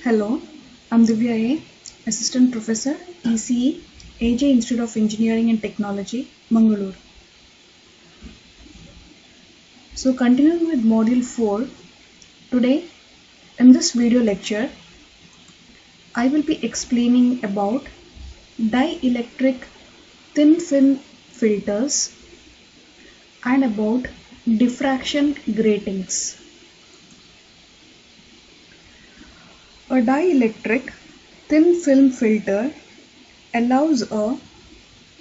Hello, I'm Divya A, Assistant Professor, ECE, AJ Institute of Engineering and Technology, Mangalore. So continuing with Module 4, today in this video lecture, I will be explaining about dielectric thin film filters and about diffraction gratings. A dielectric thin film filter allows a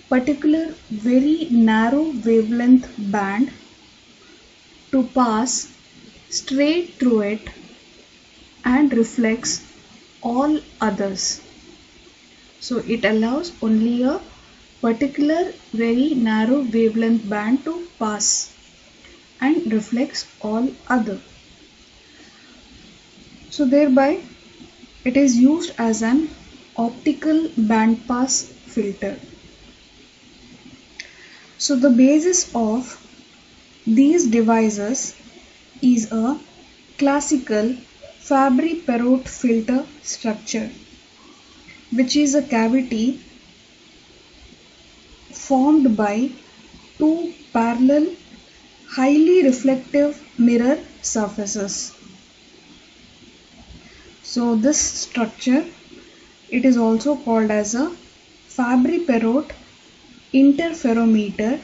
particular very narrow wavelength band to pass straight through it and reflects all others. So it allows only a particular very narrow wavelength band to pass and reflects all other. So thereby it is used as an optical bandpass filter. So the basis of these devices is a classical Fabry-Perot filter structure, which is a cavity formed by two parallel highly reflective mirror surfaces. So this structure, it is also called as a Fabry-Perot interferometer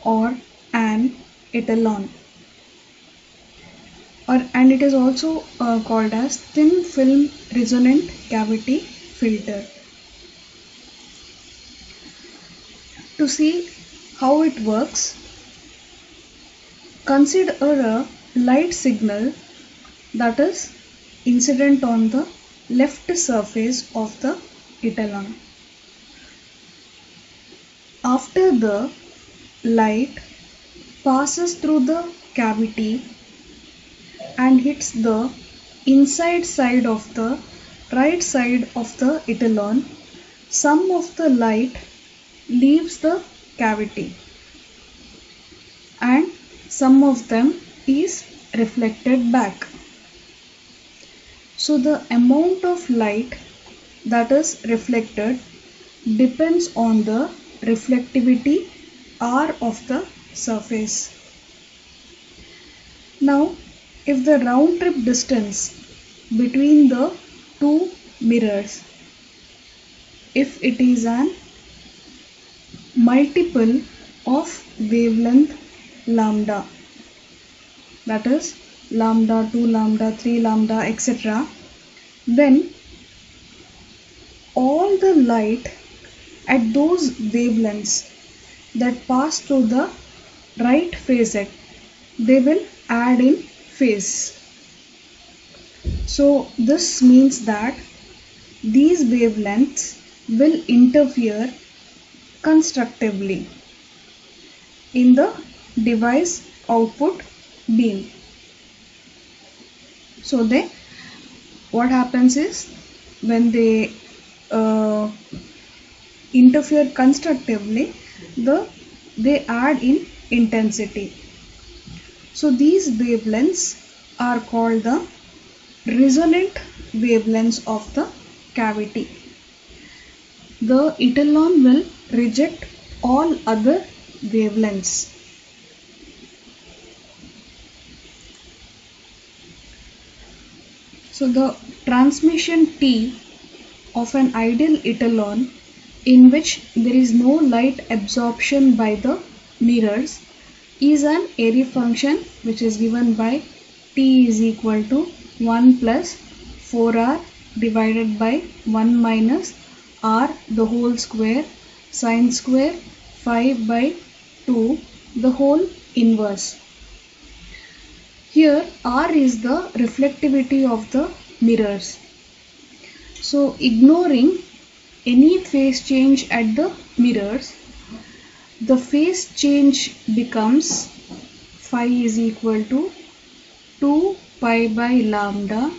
or an etalon, and it is also called as thin film resonant cavity filter. To see how it works, consider a light signal that is incident on the left surface of the etalon. After the light passes through the cavity and hits the inside side of the right side of the etalon, some of the light leaves the cavity and some of them is reflected back. So the amount of light that is reflected depends on the reflectivity R of the surface. Now, if the round trip distance between the two mirrors, if it is an multiple of wavelength lambda, that is lambda, 2 lambda, 3 lambda, etc., then all the light at those wavelengths that pass through the right facet, they will add in phase. So this means that these wavelengths will interfere constructively in the device output beam. So what happens is, when they interfere constructively, they add in intensity. So these wavelengths are called the resonant wavelengths of the cavity. The etalon will reject all other wavelengths. So the transmission T of an ideal etalon in which there is no light absorption by the mirrors is an Airy function, which is given by T is equal to 1 plus 4R divided by 1 minus R the whole square sine square 5 by 2 the whole inverse. Here R is the reflectivity of the mirrors. So ignoring any phase change at the mirrors, the phase change becomes phi is equal to 2 pi by lambda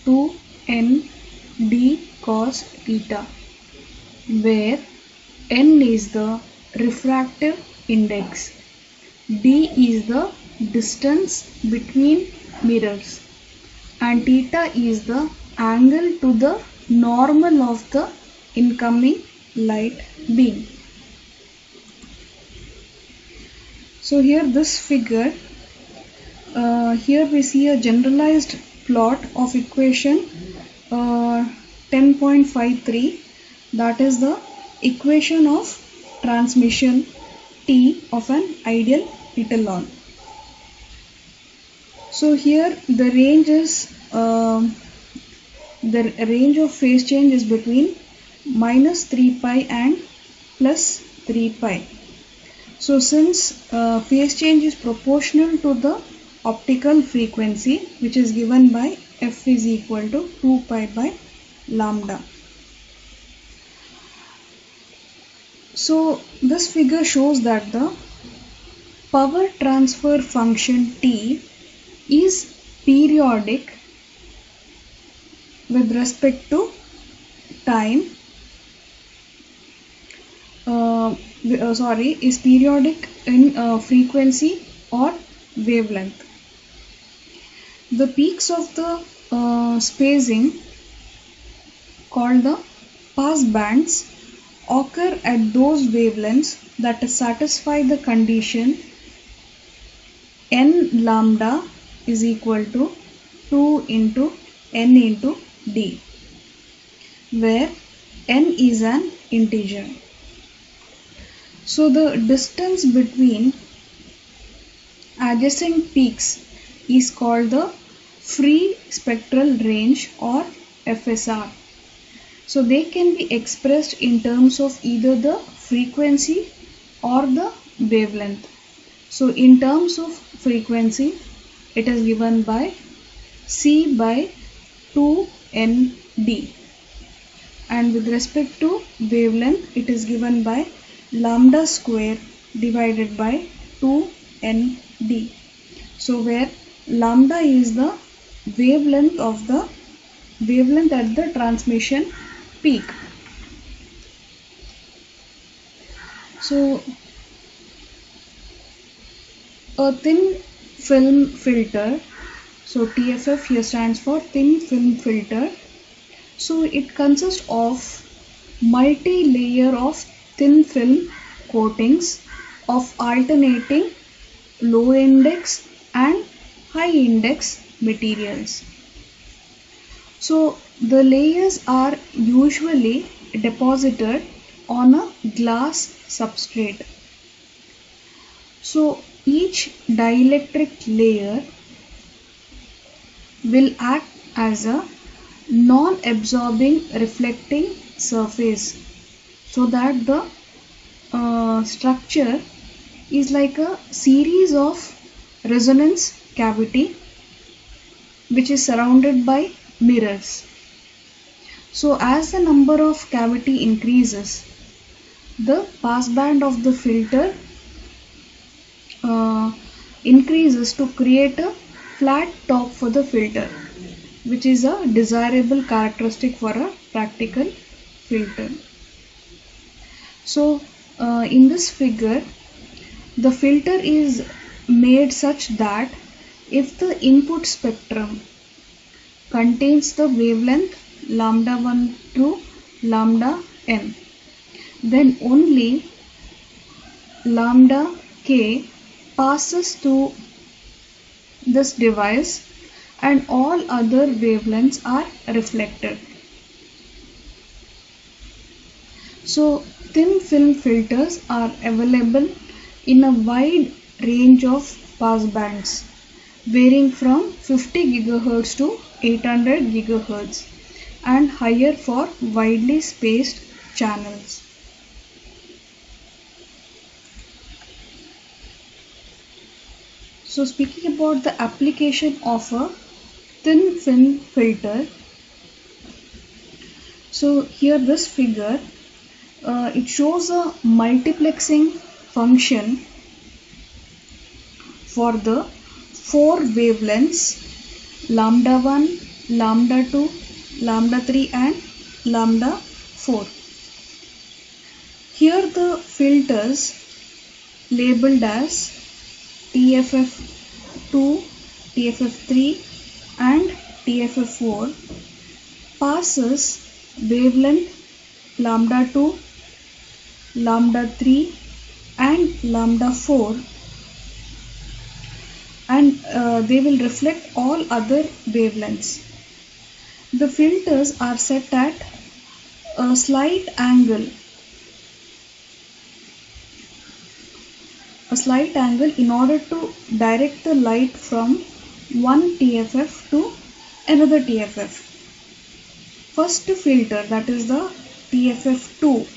2 n d cos theta, where n is the refractive index, d is the distance between mirrors, and theta is the angle to the normal of the incoming light beam. So here this figure, here we see a generalized plot of equation 10.53, that is the equation of transmission T of an ideal etalon. So here the range is the range of phase change is between -3 pi and +3 pi. So since phase change is proportional to the optical frequency, which is given by f is equal to 2 pi by lambda. So this figure shows that the power transfer function T is periodic with respect to time, is periodic in frequency or wavelength. The peaks of the spacing, called the pass bands, occur at those wavelengths that satisfy the condition n lambda is equal to 2 into n into d, where n is an integer. So the distance between adjacent peaks is called the free spectral range or FSR. So they can be expressed in terms of either the frequency or the wavelength. So in terms of frequency, it is given by C by 2ND, and with respect to wavelength, it is given by lambda square divided by 2ND. So where lambda is the wavelength at the transmission peak. So a thin film filter, so TFF here stands for thin film filter. So it consists of multi-layer of thin film coatings of alternating low index and high index materials. So the layers are usually deposited on a glass substrate. So each dielectric layer will act as a non-absorbing reflecting surface, so that the structure is like a series of resonance cavity which is surrounded by mirrors. So as the number of cavity increases, the passband of the filter increases to create a flat top for the filter, which is a desirable characteristic for a practical filter. So in this figure, the filter is made such that if the input spectrum contains the wavelength lambda 1 to lambda n, then only lambda k passes to this device and all other wavelengths are reflected. So thin film filters are available in a wide range of passbands, varying from 50 GHz to 800 GHz and higher for widely spaced channels. So speaking about the application of a thin film filter, so here this figure, it shows a multiplexing function for the 4 wavelengths lambda 1, lambda 2, lambda 3 and lambda 4. Here the filters labeled as TFF2, TFF3 and TFF4 passes wavelength lambda 2, lambda 3 and lambda 4, and they will reflect all other wavelengths. The filters are set at a slight angle in order to direct the light from one TFF to another TFF. First filter, that is the TFF2,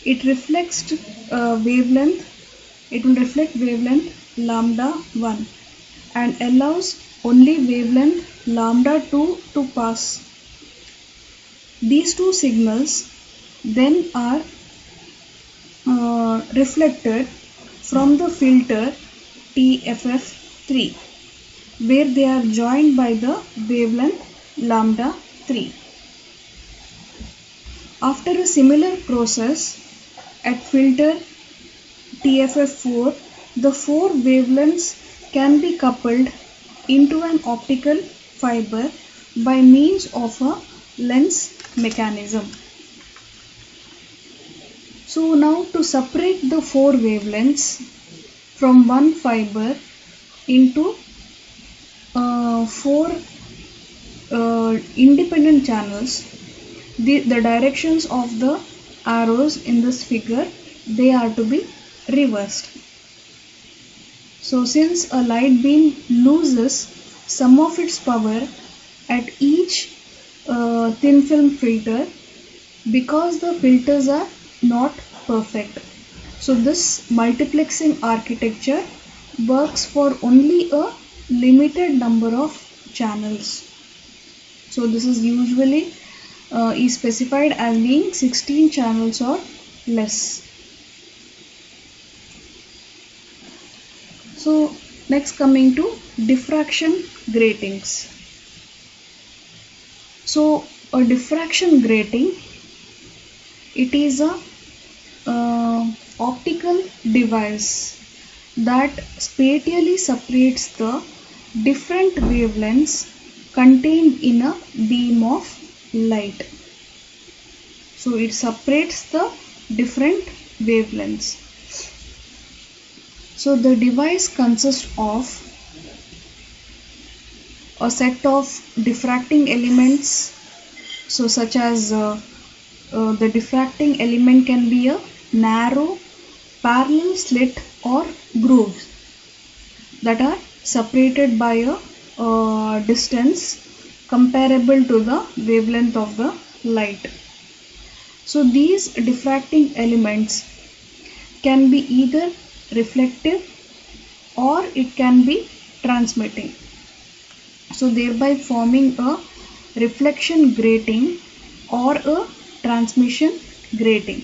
it reflects wavelength lambda 1 and allows only wavelength lambda 2 to pass. These two signals then are reflected from the filter TFF3, where they are joined by the wavelength lambda 3. After a similar process at filter TFF4, the four wavelengths can be coupled into an optical fiber by means of a lens mechanism. So now, to separate the four wavelengths from one fiber into four independent channels, the directions of the arrows in this figure, they are to be reversed. So since a light beam loses some of its power at each thin film filter, because the filters are not perfect, so this multiplexing architecture works for only a limited number of channels. So this is usually is specified as being 16 channels or less. So next, coming to diffraction gratings. So a diffraction grating, it is a optical device that spatially separates the different wavelengths contained in a beam of light. So it separates the different wavelengths. So the device consists of a set of diffracting elements, so such as the diffracting element can be a narrow parallel slit or grooves that are separated by a distance comparable to the wavelength of the light. So these diffracting elements can be either reflective or it can be transmitting, so thereby forming a reflection grating or a transmission grating.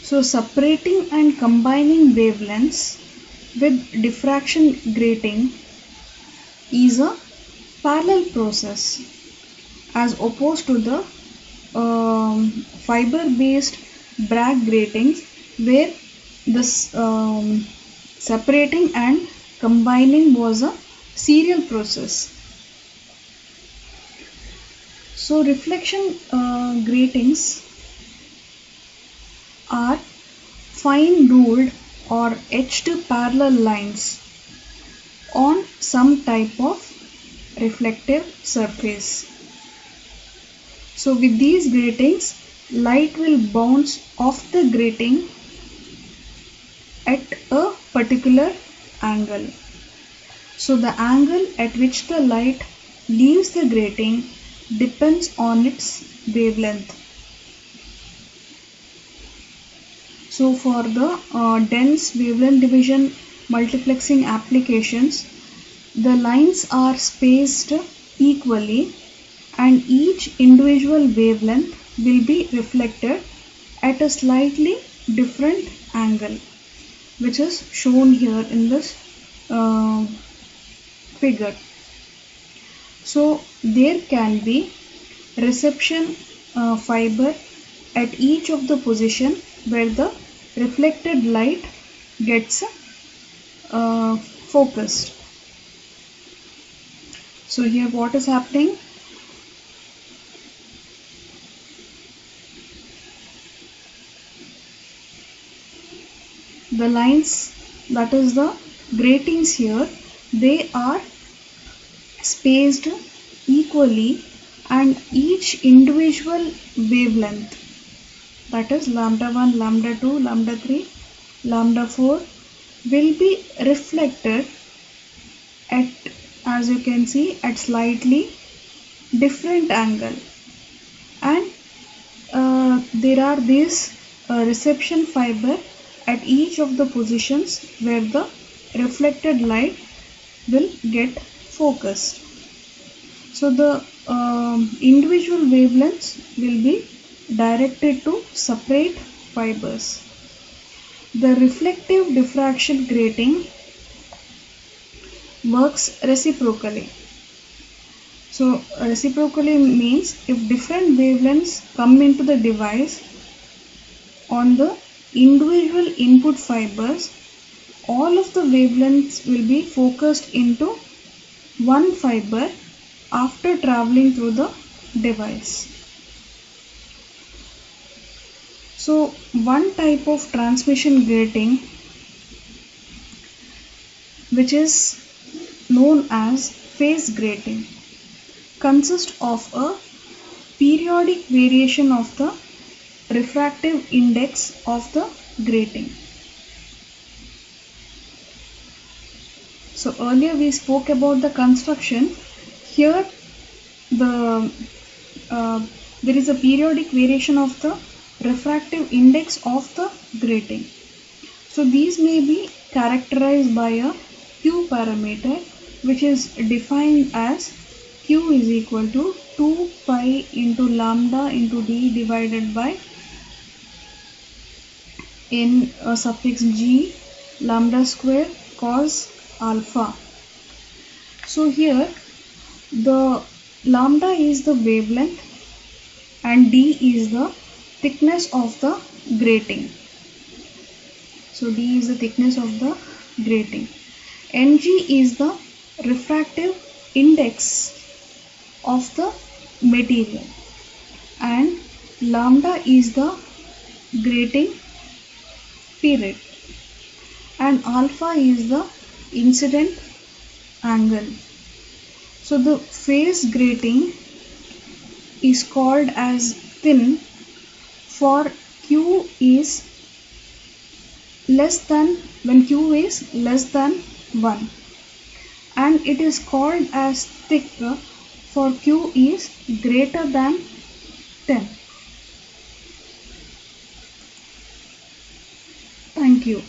So separating and combining wavelengths with diffraction grating is a parallel process as opposed to the fiber based Bragg gratings, where this separating and combining was a serial process. So reflection gratings are fine ruled or etched parallel lines on some type of reflective surface. So with these gratings, light will bounce off the grating at a particular angle. So the angle at which the light leaves the grating depends on its wavelength. So for the dense wavelength division multiplexing applications, the lines are spaced equally and each individual wavelength will be reflected at a slightly different angle, which is shown here in this figure. So there can be reception fiber at each of the position where the reflected light gets focused. So here what is happening? The lines, that is the gratings here, they are spaced equally, and each individual wavelength, that is lambda 1, lambda 2, lambda 3, lambda 4, will be reflected at, as you can see, at slightly different angle. And there are these reception fiber at each of the positions where the reflected light will get focused. So the individual wavelengths will be directed to separate fibers. The reflective diffraction grating works reciprocally. So reciprocally means if different wavelengths come into the device on the individual input fibers, all of the wavelengths will be focused into one fiber after traveling through the device. So one type of transmission grating, which is known as phase grating, consists of a periodic variation of the refractive index of the grating. So earlier we spoke about the construction. Here there is a periodic variation of the refractive index of the grating. So these may be characterized by a Q parameter, which is defined as Q is equal to 2 pi into lambda into D divided by n suffix g lambda square cos alpha. So here the lambda is the wavelength and D is the thickness of the grating. So D is the thickness of the grating. Mg is the refractive index of the material, and lambda is the grating period, and alpha is the incident angle. So the phase grating is called as thin for Q is less than, when Q is less than 1, and it is called as thick for Q is greater than 10. Thank you.